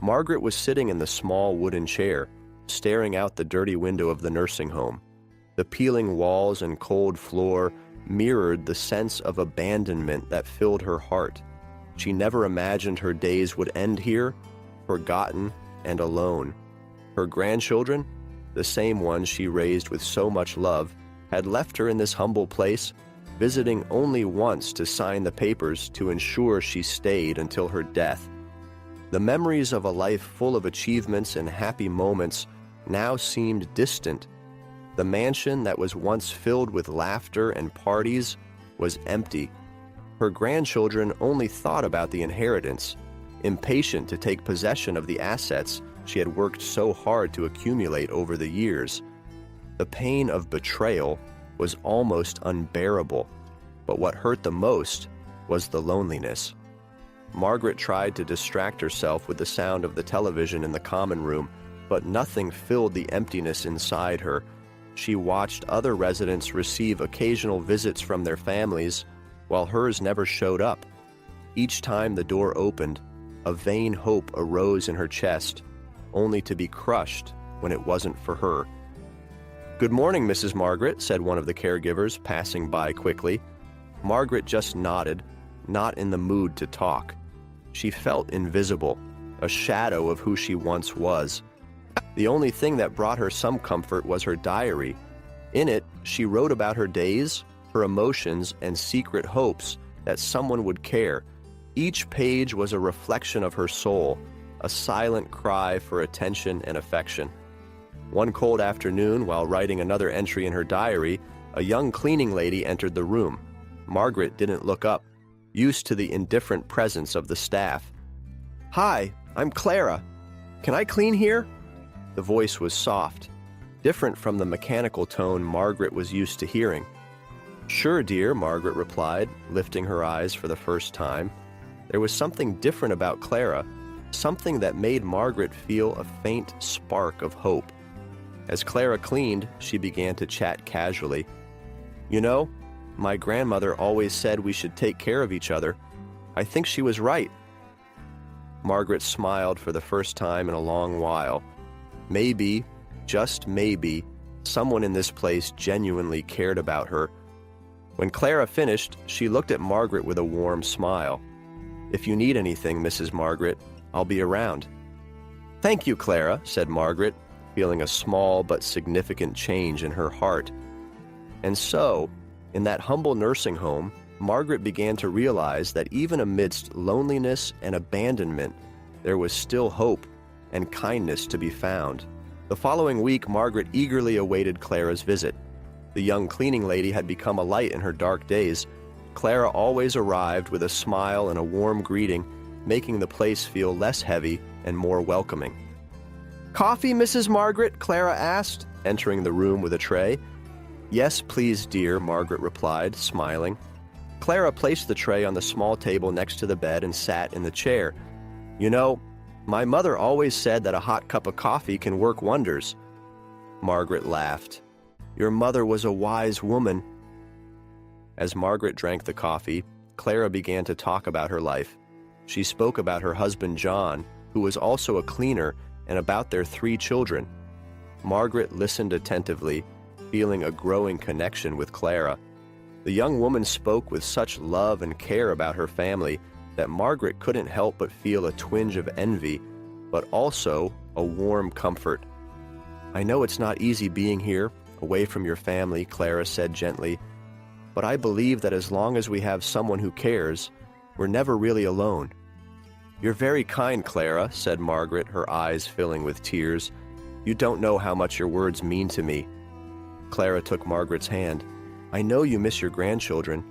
Margaret was sitting in the small wooden chair, staring out the dirty window of the nursing home. The peeling walls and cold floor mirrored the sense of abandonment that filled her heart. She never imagined her days would end here, forgotten and alone. Her grandchildren, the same ones she raised with so much love, had left her in this humble place, visiting only once to sign the papers to ensure she stayed until her death. The memories of a life full of achievements and happy moments now seemed distant. The mansion that was once filled with laughter and parties was empty. Her grandchildren only thought about the inheritance, impatient to take possession of the assets she had worked so hard to accumulate over the years. The pain of betrayal was almost unbearable, but what hurt the most was the loneliness. Margaret tried to distract herself with the sound of the television in the common room, but nothing filled the emptiness inside her. She watched other residents receive occasional visits from their families, while hers never showed up. Each time the door opened, a vain hope arose in her chest, only to be crushed when it wasn't for her. "Good morning, Mrs. Margaret," said one of the caregivers, passing by quickly. Margaret just nodded, not in the mood to talk. She felt invisible, a shadow of who she once was. The only thing that brought her some comfort was her diary. In it, she wrote about her days, her emotions, and secret hopes that someone would care. Each page was a reflection of her soul, a silent cry for attention and affection. One cold afternoon, while writing another entry in her diary, a young cleaning lady entered the room. Margaret didn't look up, used to the indifferent presence of the staff. "Hi, I'm Clara. Can I clean here?" The voice was soft, different from the mechanical tone Margaret was used to hearing. "Sure, dear," Margaret replied, lifting her eyes for the first time. There was something different about Clara, something that made Margaret feel a faint spark of hope. As Clara cleaned, she began to chat casually. "You know, my grandmother always said we should take care of each other. I think she was right." Margaret smiled for the first time in a long while. Maybe, just maybe, someone in this place genuinely cared about her. When Clara finished, she looked at Margaret with a warm smile. "If you need anything, Mrs. Margaret, I'll be around." "Thank you, Clara," said Margaret, feeling a small but significant change in her heart. And so, in that humble nursing home, Margaret began to realize that even amidst loneliness and abandonment, there was still hope and kindness to be found. The following week, Margaret eagerly awaited Clara's visit. The young cleaning lady had become a light in her dark days. Clara always arrived with a smile and a warm greeting, making the place feel less heavy and more welcoming. "Coffee, Mrs. Margaret?" Clara asked, entering the room with a tray. "Yes, please, dear," Margaret replied, smiling. Clara placed the tray on the small table next to the bed and sat in the chair. "You know, my mother always said that a hot cup of coffee can work wonders." Margaret laughed. "Your mother was a wise woman." As Margaret drank the coffee, Clara began to talk about her life. She spoke about her husband John, who was also a cleaner, and about their 3 children. Margaret listened attentively, feeling a growing connection with Clara. The young woman spoke with such love and care about her family that Margaret couldn't help but feel a twinge of envy, but also a warm comfort. "I know it's not easy being here, away from your family," Clara said gently, "but I believe that as long as we have someone who cares, we're never really alone." "You're very kind, Clara," said Margaret, her eyes filling with tears. "You don't know how much your words mean to me." Clara took Margaret's hand. "I know you miss your grandchildren,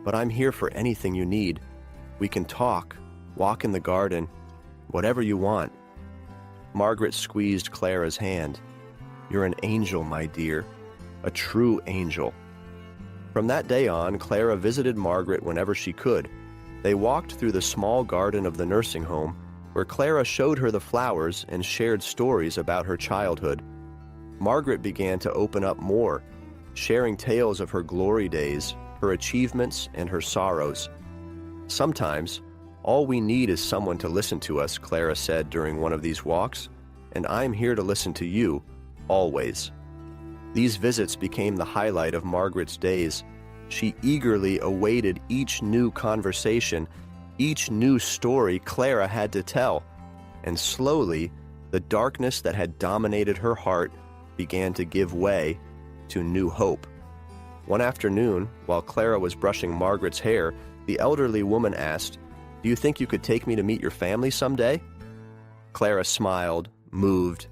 but I'm here for anything you need. We can talk, walk in the garden, whatever you want." Margaret squeezed Clara's hand. "You're an angel, my dear, a true angel." From that day on, Clara visited Margaret whenever she could. They walked through the small garden of the nursing home, where Clara showed her the flowers and shared stories about her childhood. Margaret began to open up more, sharing tales of her glory days, her achievements, and her sorrows. Sometimes, All we need is someone to listen to us, Clara said during one of these walks, and I'm here to listen to you, always. These visits became the highlight of Margaret's days. She eagerly awaited each new conversation, each new story Clara had to tell, and slowly, the darkness that had dominated her heart began to give way to new hope. One afternoon, while Clara was brushing Margaret's hair, the elderly woman asked, "Do you think you could take me to meet your family someday?" Clara smiled, moved.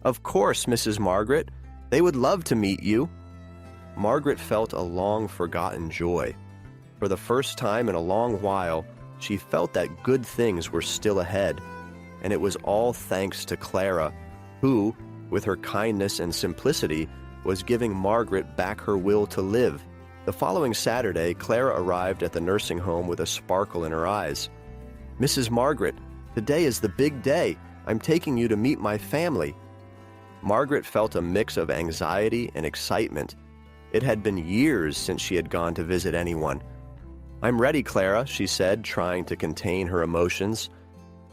"Of course, Mrs. Margaret. They would love to meet you." Margaret felt a long-forgotten joy. For the first time in a long while, she felt that good things were still ahead, and it was all thanks to Clara, who, with her kindness and simplicity, was giving Margaret back her will to live. The following Saturday, Clara arrived at the nursing home with a sparkle in her eyes. "Mrs. Margaret, today is the big day. I'm taking you to meet my family." Margaret felt a mix of anxiety and excitement. It had been years since she had gone to visit anyone. "I'm ready, Clara," she said, trying to contain her emotions.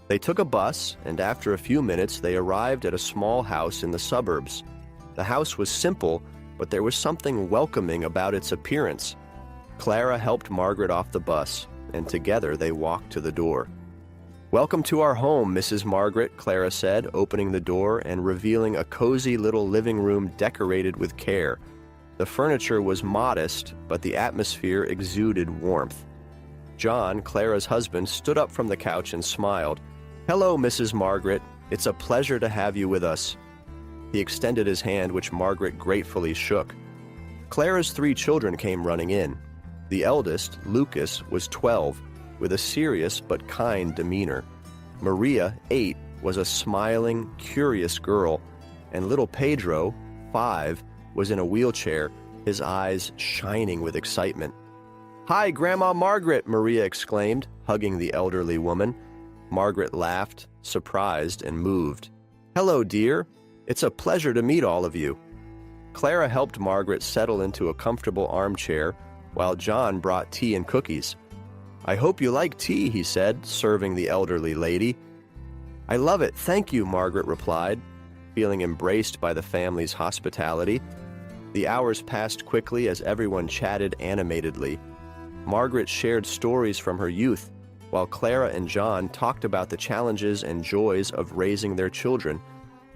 They took a bus, and after a few minutes they arrived at a small house in the suburbs. The house was simple, but there was something welcoming about its appearance. Clara helped Margaret off the bus, and together they walked to the door. "Welcome to our home, Mrs. Margaret," Clara said, opening the door and revealing a cozy little living room decorated with care. The furniture was modest, but the atmosphere exuded warmth. John, Clara's husband, stood up from the couch and smiled. "Hello, Mrs. Margaret. It's a pleasure to have you with us." He extended his hand, which Margaret gratefully shook. Clara's 3 children came running in. The eldest, Lucas, was 12, with a serious but kind demeanor. Maria, 8, was a smiling, curious girl, and little Pedro, 5, was in a wheelchair, his eyes shining with excitement. "Hi, Grandma Margaret," Maria exclaimed, hugging the elderly woman. Margaret laughed, surprised and moved. "Hello, dear. It's a pleasure to meet all of you." Clara helped Margaret settle into a comfortable armchair, while John brought tea and cookies. "I hope you like tea," he said, serving the elderly lady. "I love it, thank you," Margaret replied, feeling embraced by the family's hospitality. The hours passed quickly as everyone chatted animatedly. Margaret shared stories from her youth, while Clara and John talked about the challenges and joys of raising their children.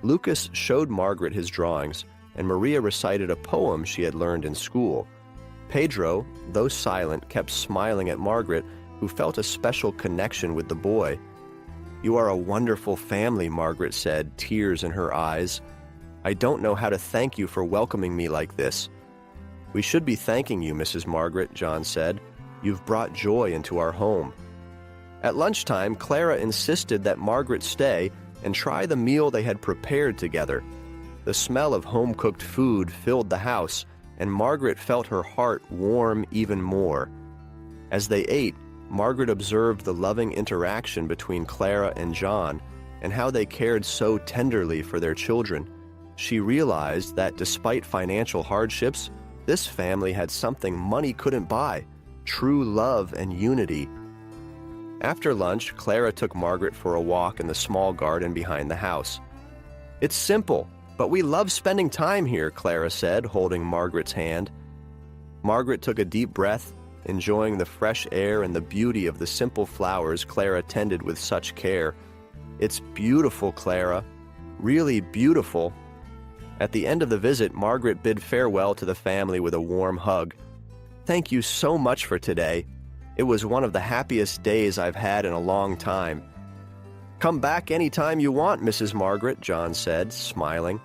Lucas showed Margaret his drawings, and Maria recited a poem she had learned in school. Pedro, though silent, kept smiling at Margaret, who felt a special connection with the boy. "You are a wonderful family," Margaret said, tears in her eyes. "I don't know how to thank you for welcoming me like this." "We should be thanking you, Mrs. Margaret," John said. "You've brought joy into our home." At lunchtime, Clara insisted that Margaret stay and try the meal they had prepared together. The smell of home-cooked food filled the house, and Margaret felt her heart warm even more. As they ate, Margaret observed the loving interaction between Clara and John and how they cared so tenderly for their children. She realized that despite financial hardships, this family had something money couldn't buy: true love and unity. After lunch, Clara took Margaret for a walk in the small garden behind the house. "It's simple, but we love spending time here," Clara said, holding Margaret's hand. Margaret took a deep breath, enjoying the fresh air and the beauty of the simple flowers Clara tended with such care. "It's beautiful, Clara. Really beautiful." At the end of the visit, Margaret bid farewell to the family with a warm hug. "Thank you so much for today. It was one of the happiest days I've had in a long time." "Come back any time you want, Mrs. Margaret," John said, smiling.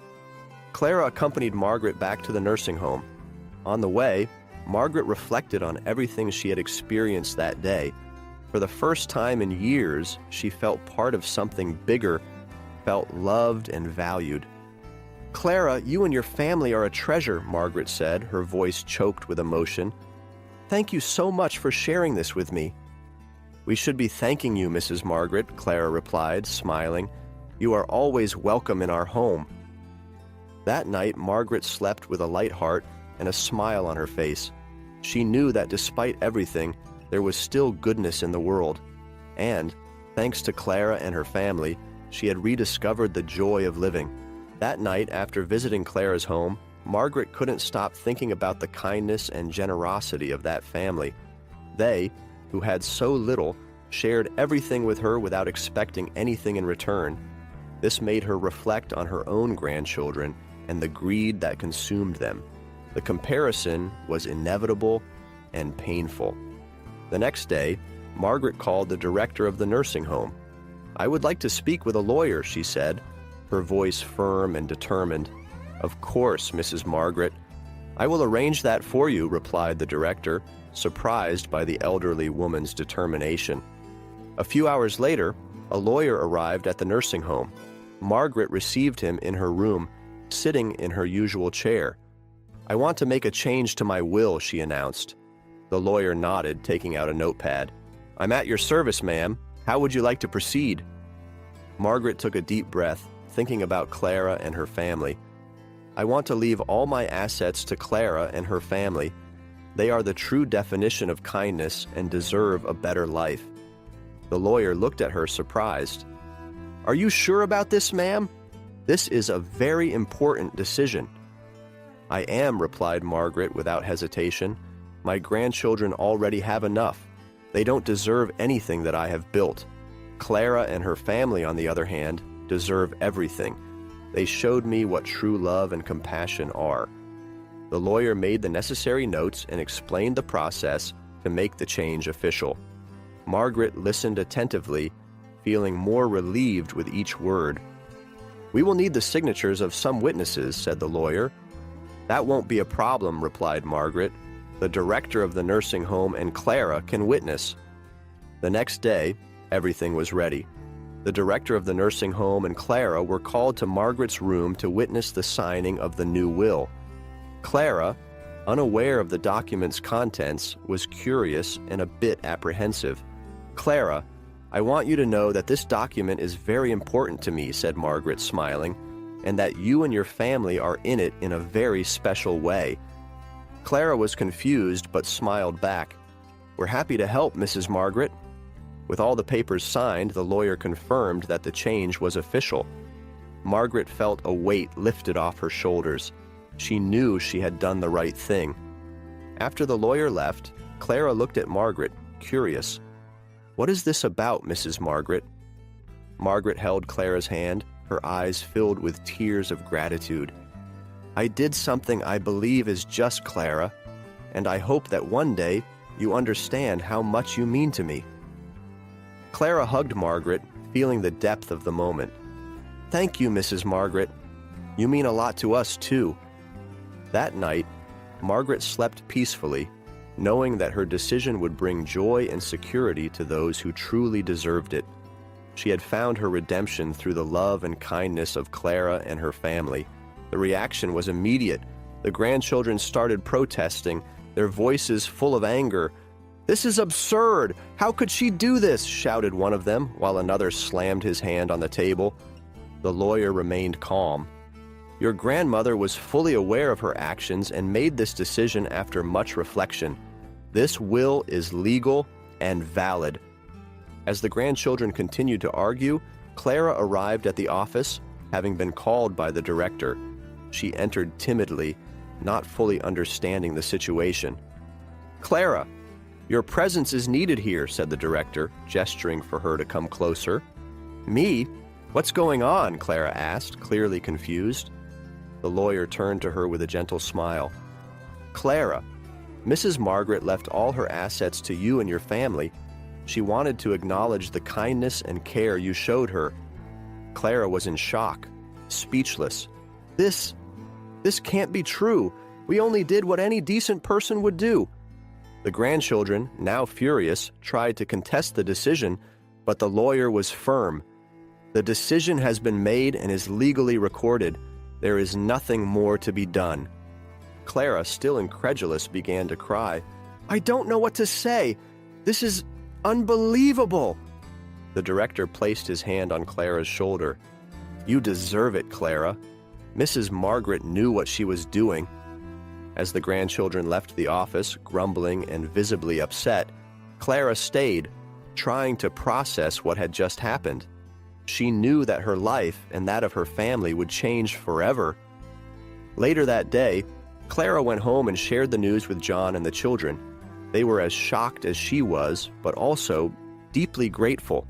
Clara accompanied Margaret back to the nursing home. On the way, Margaret reflected on everything she had experienced that day. For the first time in years, she felt part of something bigger, felt loved and valued. "Clara, you and your family are a treasure," Margaret said, her voice choked with emotion. "Thank you so much for sharing this with me." "We should be thanking you, Mrs. Margaret," Clara replied, smiling. "You are always welcome in our home." That night, Margaret slept with a light heart and a smile on her face. She knew that despite everything, there was still goodness in the world. and, thanks to Clara and her family, she had rediscovered the joy of living. That night, after visiting Clara's home, Margaret couldn't stop thinking about the kindness and generosity of that family. They, who had so little, shared everything with her without expecting anything in return. This made her reflect on her own grandchildren and the greed that consumed them. The comparison was inevitable and painful. The next day, Margaret called the director of the nursing home. "I would like to speak with a lawyer," she said, her voice firm and determined. "Of course, Mrs. Margaret. I will arrange that for you," replied the director, surprised by the elderly woman's determination. A few hours later, a lawyer arrived at the nursing home. Margaret received him in her room, sitting in her usual chair. "I want to make a change to my will," she announced. The lawyer nodded, taking out a notepad. "I'm at your service, ma'am. How would you like to proceed?" Margaret took a deep breath, thinking about Clara and her family. "I want to leave all my assets to Clara and her family. They are the true definition of kindness and deserve a better life." The lawyer looked at her surprised. "Are you sure about this, ma'am? This is a very important decision." "I am," replied Margaret without hesitation. "My grandchildren already have enough. They don't deserve anything that I have built. Clara and her family, on the other hand, deserve everything. They showed me what true love and compassion are." The lawyer made the necessary notes and explained the process to make the change official. Margaret listened attentively, feeling more relieved with each word. "We will need the signatures of some witnesses," said the lawyer. "That won't be a problem," replied Margaret. "The director of the nursing home and Clara can witness." The next day, everything was ready. The director of the nursing home and Clara were called to Margaret's room to witness the signing of the new will. Clara, unaware of the document's contents, was curious and a bit apprehensive. "Clara, I want you to know that this document is very important to me," said Margaret, smiling, "and that you and your family are in it in a very special way." Clara was confused but smiled back. "We're happy to help, Mrs. Margaret." With all the papers signed, the lawyer confirmed that the change was official. Margaret felt a weight lifted off her shoulders. She knew she had done the right thing. After the lawyer left, Clara looked at Margaret, curious. "What is this about, Mrs. Margaret?" Margaret held Clara's hand, her eyes filled with tears of gratitude. "I did something I believe is just, Clara, and I hope that one day you understand how much you mean to me." Clara hugged Margaret, feeling the depth of the moment. "Thank you, Mrs. Margaret. You mean a lot to us, too." That night, Margaret slept peacefully, knowing that her decision would bring joy and security to those who truly deserved it. She had found her redemption through the love and kindness of Clara and her family. The reaction was immediate. The grandchildren started protesting, their voices full of anger. "This is absurd! How could she do this?" shouted one of them, while another slammed his hand on the table. The lawyer remained calm. "Your grandmother was fully aware of her actions and made this decision after much reflection. This will is legal and valid." As the grandchildren continued to argue, Clara arrived at the office, having been called by the director. She entered timidly, not fully understanding the situation. "Clara, your presence is needed here," said the director, gesturing for her to come closer. "Me? What's going on?" Clara asked, clearly confused. The lawyer turned to her with a gentle smile. "Clara, Mrs. Margaret left all her assets to you and your family. She wanted to acknowledge the kindness and care you showed her." Clara was in shock, speechless. This can't be true. We only did what any decent person would do." The grandchildren, now furious, tried to contest the decision, but the lawyer was firm. "The decision has been made and is legally recorded. There is nothing more to be done." Clara, still incredulous, began to cry. "I don't know what to say. This is unbelievable." The director placed his hand on Clara's shoulder. "You deserve it, Clara. Mrs. Margaret knew what she was doing." As the grandchildren left the office, grumbling and visibly upset, Clara stayed, trying to process what had just happened. She knew that her life and that of her family would change forever. Later that day, Clara went home and shared the news with John and the children. They were as shocked as she was, but also deeply grateful.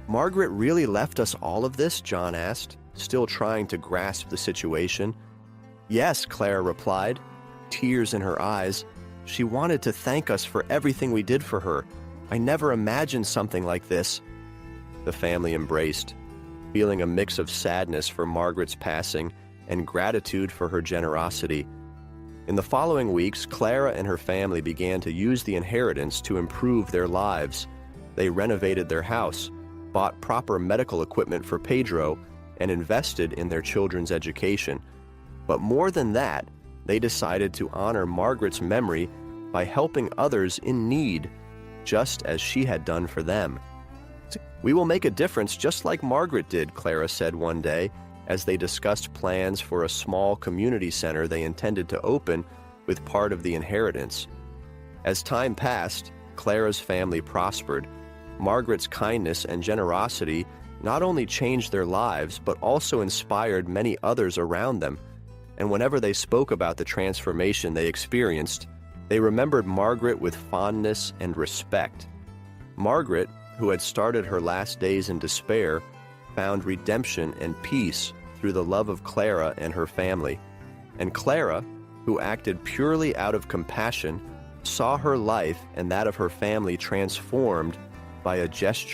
"Margaret really left us all of this?" John asked, still trying to grasp the situation. "Yes," Clara replied, tears in her eyes. "She wanted to thank us for everything we did for her. I never imagined something like this." The family embraced, feeling a mix of sadness for Margaret's passing and gratitude for her generosity. In the following weeks, Clara and her family began to use the inheritance to improve their lives. They renovated their house, bought proper medical equipment for Pedro, and invested in their children's education. But more than that, they decided to honor Margaret's memory by helping others in need, just as she had done for them. "We will make a difference just like Margaret did," Clara said one day, as they discussed plans for a small community center they intended to open with part of the inheritance. As time passed, Clara's family prospered. Margaret's kindness and generosity not only changed their lives, but also inspired many others around them. And whenever they spoke about the transformation they experienced, they remembered Margaret with fondness and respect. Margaret, who had started her last days in despair, found redemption and peace through the love of Clara and her family. And Clara, who acted purely out of compassion, saw her life and that of her family transformed by a gesture